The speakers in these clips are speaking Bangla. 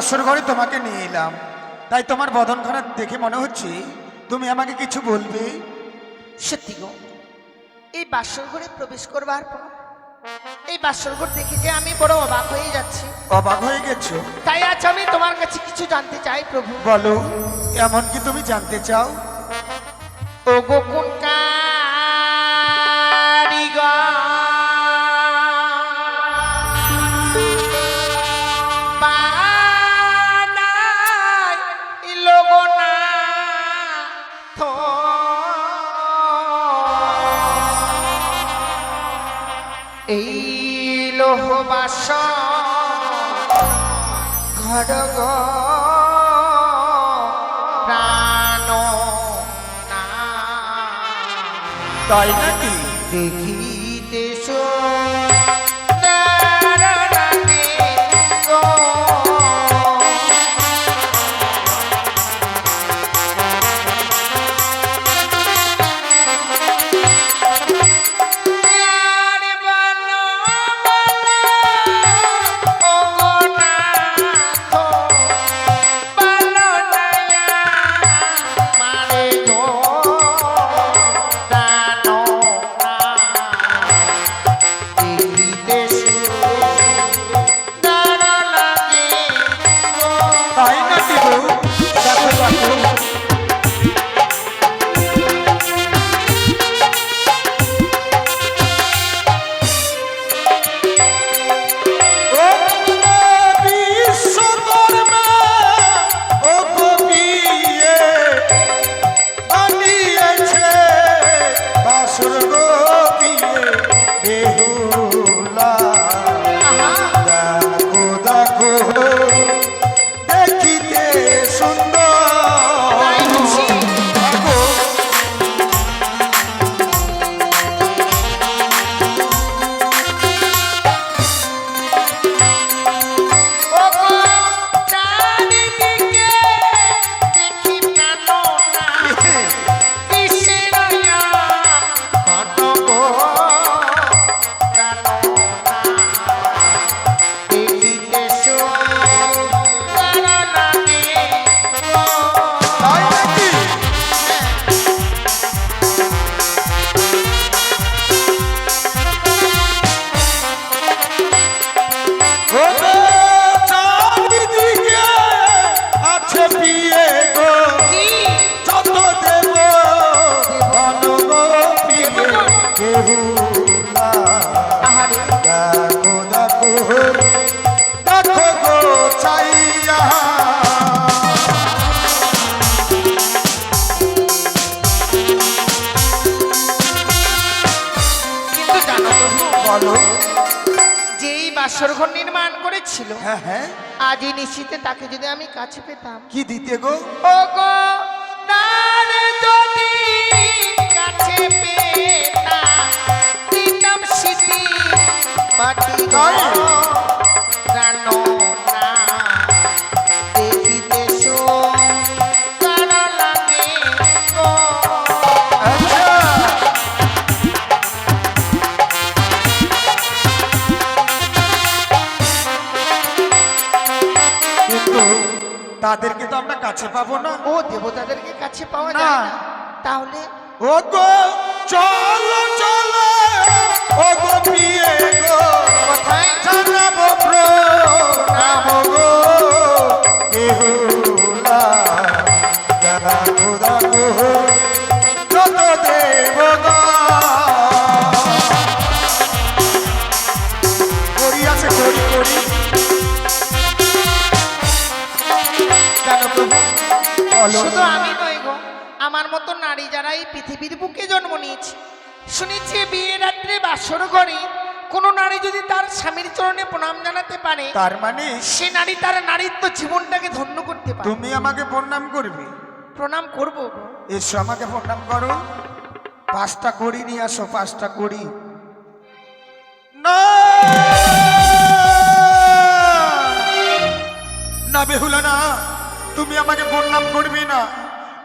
বাসর ঘরে তোমাকে নিয়ে এলাম, তাই তোমার বদনখানা দেখে মনে হচ্ছে তুমি আমাকে কিছু বলবে। সত্যি গো, এই বাসর ঘরে প্রবেশ করবার পর এই বাসর ঘর দেখে যে আমি বড় অবাক হয়ে যাচ্ছি। অবাক হয়ে গেছো? তাই আজ আমি তোমার কাছে কিছু জানতে চাই প্রভু। বলো, এমন কি তুমি জানতে চাও? ও গো কোন কারিগর বানাইলো গো নাথ এই লোহ বাসর ঘর গো প্রাণ না তাই নাকি? দেখিতে তাই নাকি গো? দেখো দেখো, ও বিশ্বকর্মা, ও গোপিয়ে বানিয়েছে বাসর গোপিয়ে বেহুলা। দেখো দেখো, দেখিতে সুন্দর। দেখো, তাই নাকি? ও গো, চারিদিকে আছে বিয়ে গো, যত দেব ধন গো পিয়ে বেহুলা। দেখো দেখো, দেখো গো চাইয়া। কিন্তু জানো প্রভু, বলো। যেই বাসর ঘর নির্মাণ করেছিল হ্যাঁ হ্যাঁ, আজ এই নিশ্চিতে তাকে যদি আমি কাছে পেতাম। কি দিতে গো? ও গো নারে যদি কাছে পেতাম দিতাম স্মৃতি পাটি গো প্রাণ না দেখিতে সুন্দর লাগে গো। আচ্ছা, কিন্তু তাদেরকে তো আমরা কাছে পাবো না। ও দেবতাদেরকে কাছে পাওয়া না। যায় না, তাহলে ও গো চলো চলো, ও গো বিয়ে গো, কোথায় জানাবো প্রণাম গো বেহুলা। দেখো দেখো, যত দেব গো। করি আছে, করি করি। জানো প্রভু, বলো। শুধু আমি নই গো, আমার মতো নারী যারা এই পৃথিবীর বুকে জন্ম নিয়েছে, শুনেছি বিয়ে রাত্রে বাসর ঘরে কোন নারী যদি তার স্বামীর চরণে প্রণাম জানাতে পারে, তার মানে সে নারী তার নারীত্ব জীবনটাকে ধন্য করতে পারে। তুমি আমাকে প্রণাম করবে? প্রণাম করবো গো। এসো আমাকে প্রণাম করো। 5টা করি নিয়ে আসো, 5টা করি। না না বেহুলা না, তুমি আমাকে প্রণাম করবে না।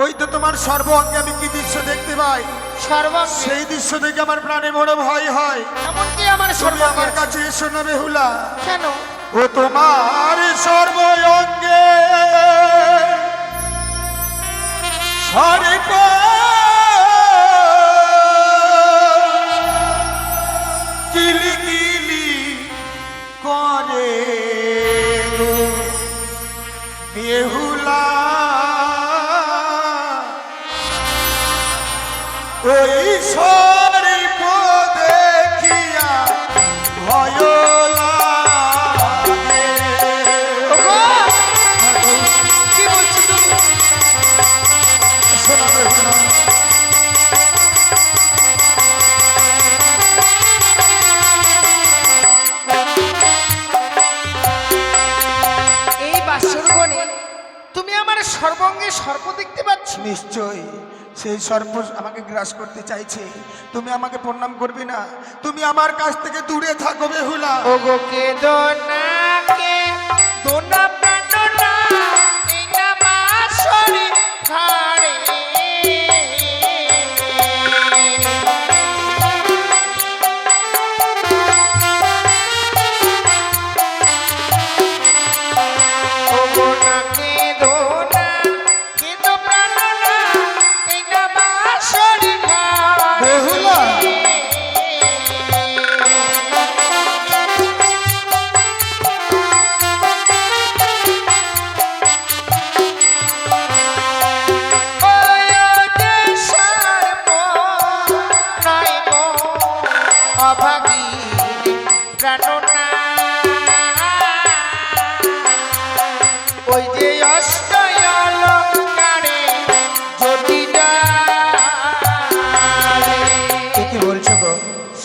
ওই তো তোমার সর্ব অঙ্গে আমি কি দৃশ্য দেখতে পাই, সর্বাঙ্গে সেই দৃশ্য দেখে আমার প্রাণে বড় ভয় হয়। এমনকি আমার তুমি সর্বাঙ্গে আমার কাছে এসো না বেহুলা। কেন? ও তোমার সর্বঙ্গে সর্ব কিলি কিলি করে গো বেহুলা ওই সর্ব দেখিয়া ভয় লাগে। ওগো, কি বলছো তুমি? শোনা বেহুলা, এই বাসরগণে তুমি আমার সর্বঙ্গে সর্প দেখতে পাচ্ছ? নিশ্চয়ই সেই সর্প আমাকে গ্রাস করতে চাইছে। তুমি আমাকে প্রণাম করবে না, তুমি আমার কাছ থেকে দূরে থাকো বেহুলা। ওগো কে দোনা কে দোনা প্রাণনা এই না বাসরে ঘরে ওগো না কে দোনা কে দো প্রাণনা এই না বাসরে ঘরে বেহুলা। ওই যে অষ্ট অলঙ্কারে যদি কি বলছো গো?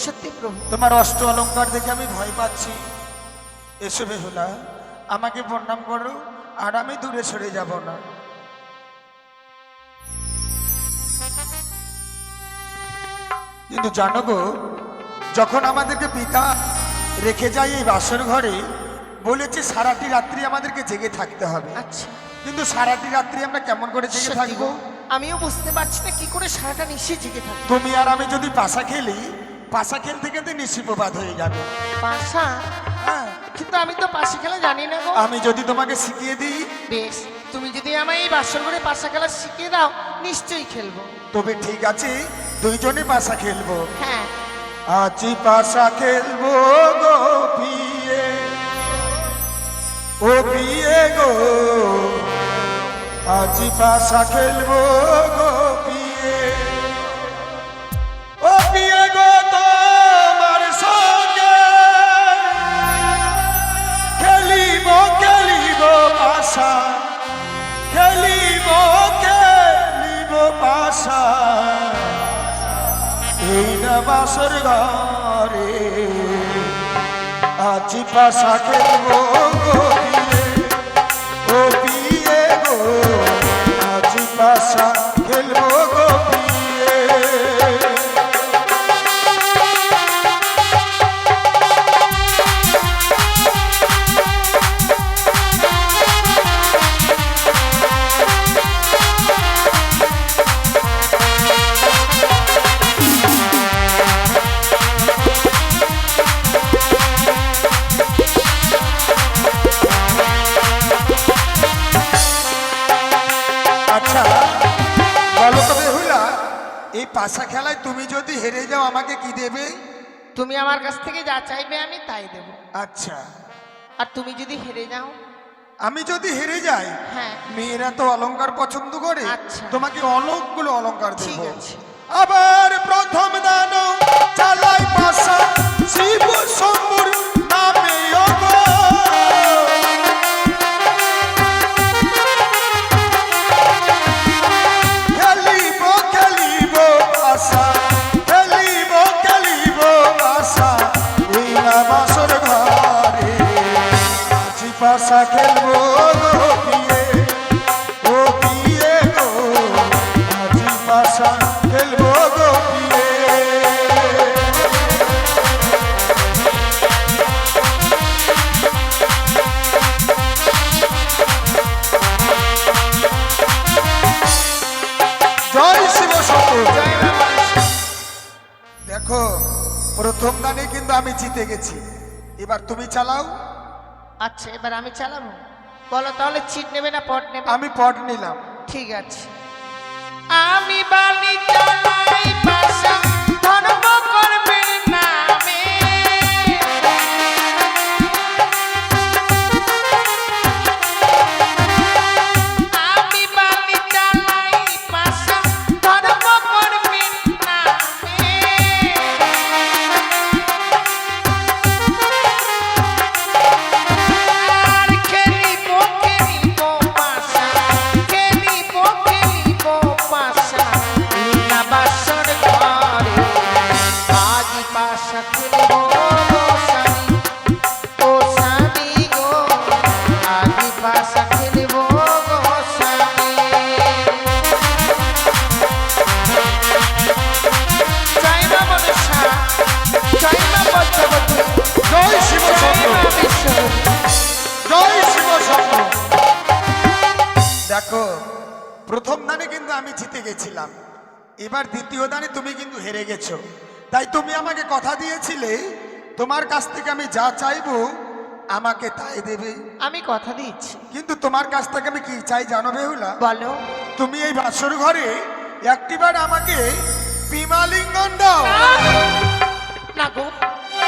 সত্যি প্রভু, তোমার অষ্ট অলঙ্কার দেখে আমি ভয় পাচ্ছি। এসো বেহুলা, আমাকে প্রণাম করো আর আমি দূরে সরে যাব না। কিন্তু জানো গো, যখন আমাদেরকে পিতা রেখে যায় এই বাসর ঘরে, বলেছে সারাটি রাত্রি আমাদেরকে জেগে থাকতে হবে। আচ্ছা কিন্তু সারাটি রাত্রি আমরা কেমন করে জেগে সত্যি থাকবো? গো, আমিও বুঝতে পারছি না কি করে সারাটা নিশ্চয়ই জেগে থাকবো। তুমি আর আমি যদি পাশা খেলি, পাশা খেলতে খেলতে নিশিপ্রভাত হয়ে যাবে। পাশা? হ্যাঁ, কিন্তু আমি তো পাশা খেলা জানি না গো। আমি যদি তোমাকে শিখিয়ে দিই, বেশ, তুমি যদি আমায় এই বাসর ঘরে পাশা খেলা শিখিয়ে দাও নিশ্চয়ই খেলবো। তবে ঠিক আছে, দুইজনে পাশা খেলবো। হ্যাঁ, আজি পাশা খেলবো গো পিয়ে, ও পিয়ে গো, আজি পাশা খেলবো গো পিয়ে, ও পিয়ে গো তোমার সঙ্গে খেলিব খেলিব পাশা, খেলিব খেলিব পাশা, এই না বাসর ঘরে আজি পাশা খেলবো গো পিয়ে, ও পিয়ে গো, আজি পাশা খেলবো গো পিয়ে। আচ্ছা বলো তো বেহুলা, এই পাশা খেলায় তুমি যদি হেরে যাও আমাকে কি দেবে? তুমি আমার কাছ থেকে যা চাইবে আমি তাই দেব। আচ্ছা, আর তুমি যদি হেরে যাও? আমি যদি হেরে যাই, হ্যাঁ, মেয়েরা তো অলংকার পছন্দ করে, আচ্ছা। তোমাকে অনেকগুলো অলংকার ঠিক দেব। আছে। আবার প্রথম দান চালাই পাশা শিব শম্ভুর নামে ওগো, খেলিব খেলিব পাশা, খেলিব খেলিব পাশা, এই না বাসর ঘরে আজি পাশা খেলবো গো পিয়ে, ও পিয়ে গো, আজি পাশা খেলবো গো পিয়ে। জয় শিব শম্ভু। দেখো, প্রথম গানে কিন্তু আমি জিতে গেছি, এবার তুমি চালাও। আচ্ছা এবার আমি চালাবো। বলো তাহলে চিট নেবে না পট নেবে? আমি পট নিলাম। ঠিক আছে। আমি বালি চালাই পাশা ধর্ম করবেন নামে, আমি বালি চালাই পাশা ধর্ম করবেন নামে, আর খেলিব খেলিব পাশা, খেলিব খেলিব পাশা না বাসর ঘরে, আজ পাশা খেলিব গোসানি, গোসানি গো, আজ পাশা খেলিব গোসানি। জয় মা মনসা, জয় মা পদ্মাবতী, জয় শিব জয় শম্ভু, মা বিশ্বরূপ। জয় শিব শম্ভু। দেখো প্রথম দানে কিন্তু আমি জিতে গেছিলাম, এবার দ্বিতীয় দানে তুমি কিন্তু হেরে গেছো। তাই তুমি আমাকে কথা দিয়েছিলে তোমার কাছ থেকে আমি যা চাইবো আমাকে তাই দেবে। আমি কথা দিচ্ছি। কিন্তু তোমার কাছ থেকে আমি কি চাই জানো বেহুলা? বলো। তুমি এই বাসর ঘরে একটিবার আমাকে বিমালিঙ্গন দাও। না গো,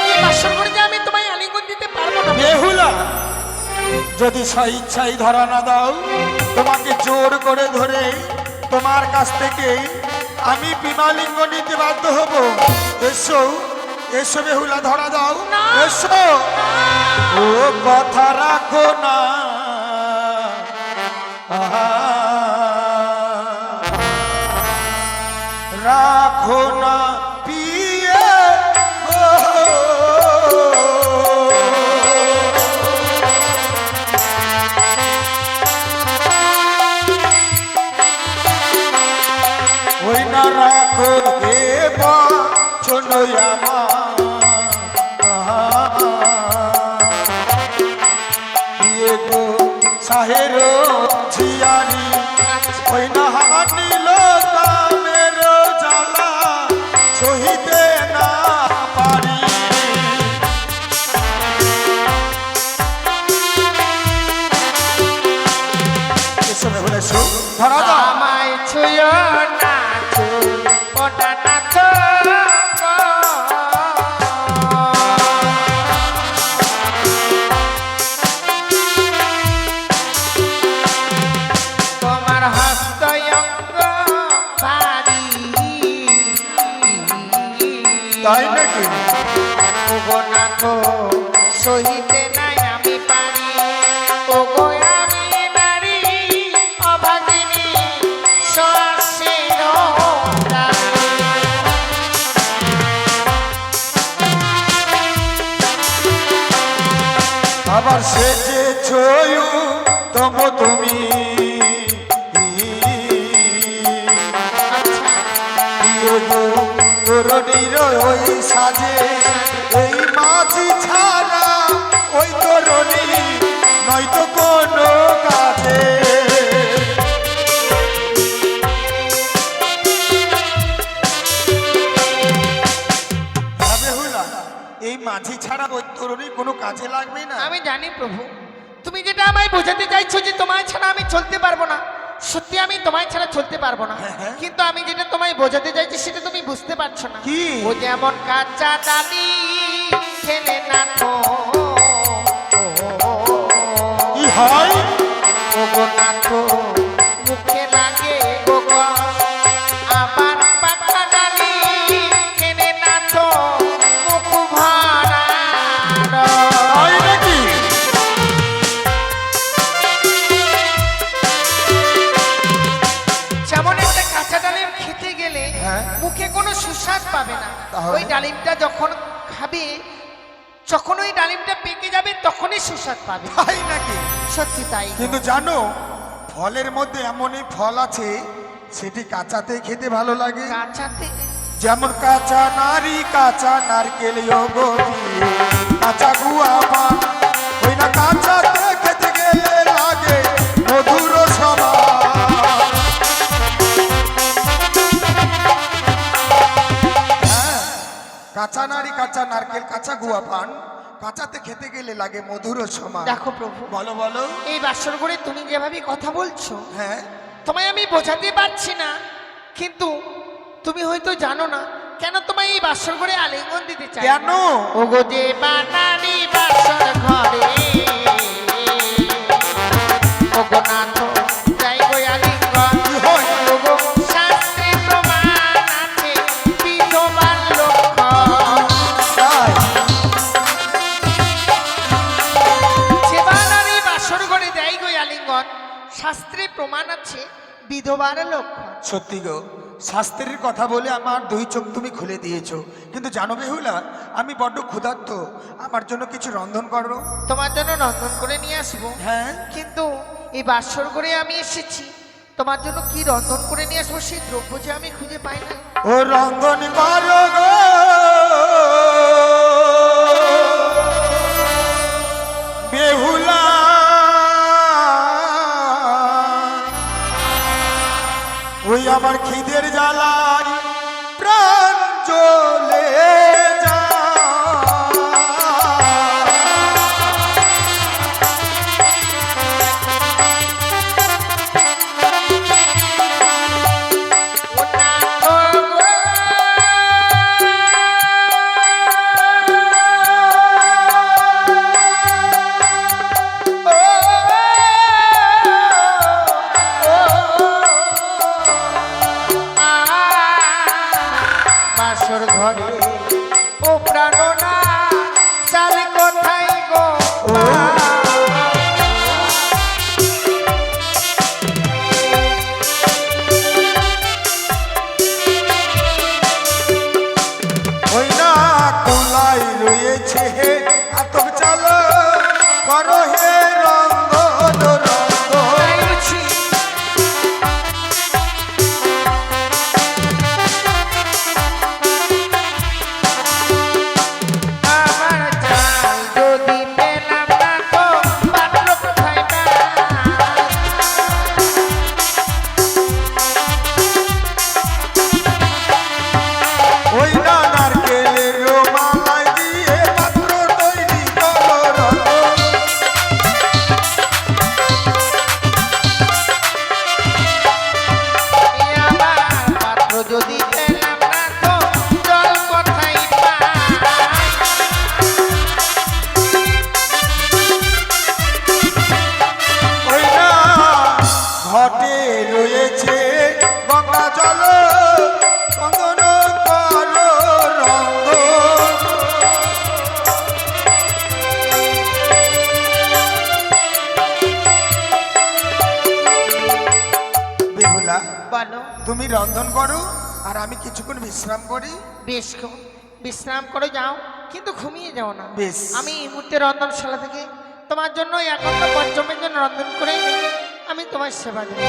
এই বাসর ঘরে যে আমি তোমায় আলিঙ্গন দিতে পারবো না। বেহুলা, যদি স্বেচ্ছায় ধরা না দাও তোমাকে জোর করে ধরে তোমার কাছ থেকে আমি বিমালিঙ্গ নিতে বাধ্য হব। এসো এসো বেহুলা, ধরা দাও, না। এসো। ও কথা রাখো না, আহা, রাখো না পিয়ে গো। ওই না রাখো হে বচন আমার, ইয়ে গো সাহের ঝিয়ারি, ওই না হানিল কামের জ্বালা সহিতে না পারি। এসো বেহুলা, এসো, ধরা দাও। আমায় ছুঁয়ো না চুল ওটা না তো গো। তোমার হস্ত অঙ্গ ভারী, তাই নাকি? ওগো না তো সহিতে নাই আমি পারি, ওগো আমি নারী অভাগিনী শ্বাসের দাবি। আবার সে যে ছয়ু তম তুমি, তরুণীর ওই সাজে এই মাঝি ছাড়া ওই তরুণী নয়তো কোনো কাজে। বেহুলা, এই মাঝি ছাড়া ওই তরুণী কোনো কাজে লাগবে না। আমি জানি প্রভু, তুমি যেটা আমায় বোঝাতে চাইছো যে তোমায় ছাড়া আমি চলতে পারবো না, সত্যি আমি তোমায় ছাড়া চলতে পারবো না। হ্যাঁ, হ্যাঁ। কিন্তু আমি যেটা তোমায় বোঝাতে চাইছি সেটা তুমি বুঝতে পারছো না। কি? ও যেমন কাঁচা ডালি খেলে না তো কি হয়? ওগো না তো মুখে লাগে গোগো, আবার পাকা ডালি খেলে না তো মুখ ভরা। তাই নাকি? যেমন একটা কাঁচা ডালিম খেতে গেলে হ্যাঁ। মুখে কোনো সুস্বাদ পাবে না, তাহলে? ওই ডালিমটা যখন খাবে, যখন ওই ডালিমটা পেকে যাবে তখনই সুস্বাদ পাবে। তাই নাকি? সত্যি তাই। কিন্তু জানো ফলের মধ্যে এমনই ফল আছে সেটি কাঁচাতে খেতে ভালো লাগে। কাঁচাতে যেমন কাঁচা নারী, কাঁচা নারকেল, কাঁচা গুয়া পান, ওই না কাঁচাতে খেতে গেলে লাগে মধুর সভা। হ্যাঁ, কাঁচা নারী, কাঁচা নারকেল, কাঁচা গুয়া পান কাঁচাতে খেতে গেলে লাগে মধুর সমান। দেখো প্রভু, বলো বলো। এই বাসর ঘরে তুমি যেভাবে কথা বলছো, হ্যাঁ, তোমায় আমি বোঝাতে পারছি না, কিন্তু তুমি হয়তো জানো না কেন তোমায় এই বাসর ঘরে আলিঙ্গন দিতে চাই। কেন? ওগো যে বানানি বাসর ঘরে, ওগো নাথ যাই গো আলিঙ্গন। কি হয়? ওগো শাস্ত্রে প্রমাণ আছে বিধবার লক্ষণ। তাই? যে বানানি বাসর ঘরে যাই গো আলিঙ্গন, শাস্ত্রে প্রমাণ আছে বিধবার লক্ষণ। সত্যি গো, শাস্ত্রের কথা বলে আমার দুই চোখ তুমি খুলে দিয়েছো। কিন্তু জানো বেহুলা, আমি বড্ড ক্ষুধার্ত, আমার জন্য কিছু রন্ধন করো। তোমার জন্য রন্ধন করে নিয়ে আসবো, হ্যাঁ, কিন্তু এই বাসর ঘরে আমি এসেছি, তোমার জন্য কি রন্ধন করে নিয়ে আসবো সেই দ্রব্য যে আমি খুঁজে পাই না। ও রন্ধন করো গো, বেহুলা। ওই আমার খিদের জ্বালায় প্রাণ জ্বলে যায়। ও নাথ গো, বাসর ঘরে ও প্রাণনা চাল কোথায় গো। ওই না কুলাই রয়েছে হে আতপ চালো করো হে রঙ্গন রঙ্গন। গাইছি, আমার চাল যদি পেলাম না তো পাত্র কোথায় পাই? ওই না নারকেলের মালাই দিয়ে পাত্র তৈরি করো রঙ্গন। এই আমার পাত্র যদি পেলাম না তো জল কোথায় পাই? ওই না ঘটে রয়েছে গঙ্গা জল চন্দন করো রঙ্গন। বেহুলা, বলো, তুমি রন্ধন করো আর আমি কিছুক্ষণ বিশ্রাম করি। বেশ গো, বিশ্রাম করে যাও, কিন্তু ঘুমিয়ে যাও না। বেশ। আমি এই মুহূর্তে রন্ধনশালা থেকে তোমার জন্য এখন পঞ্চমের জন্য রন্ধন করে এনে আমি তোমার সেবা দেবো।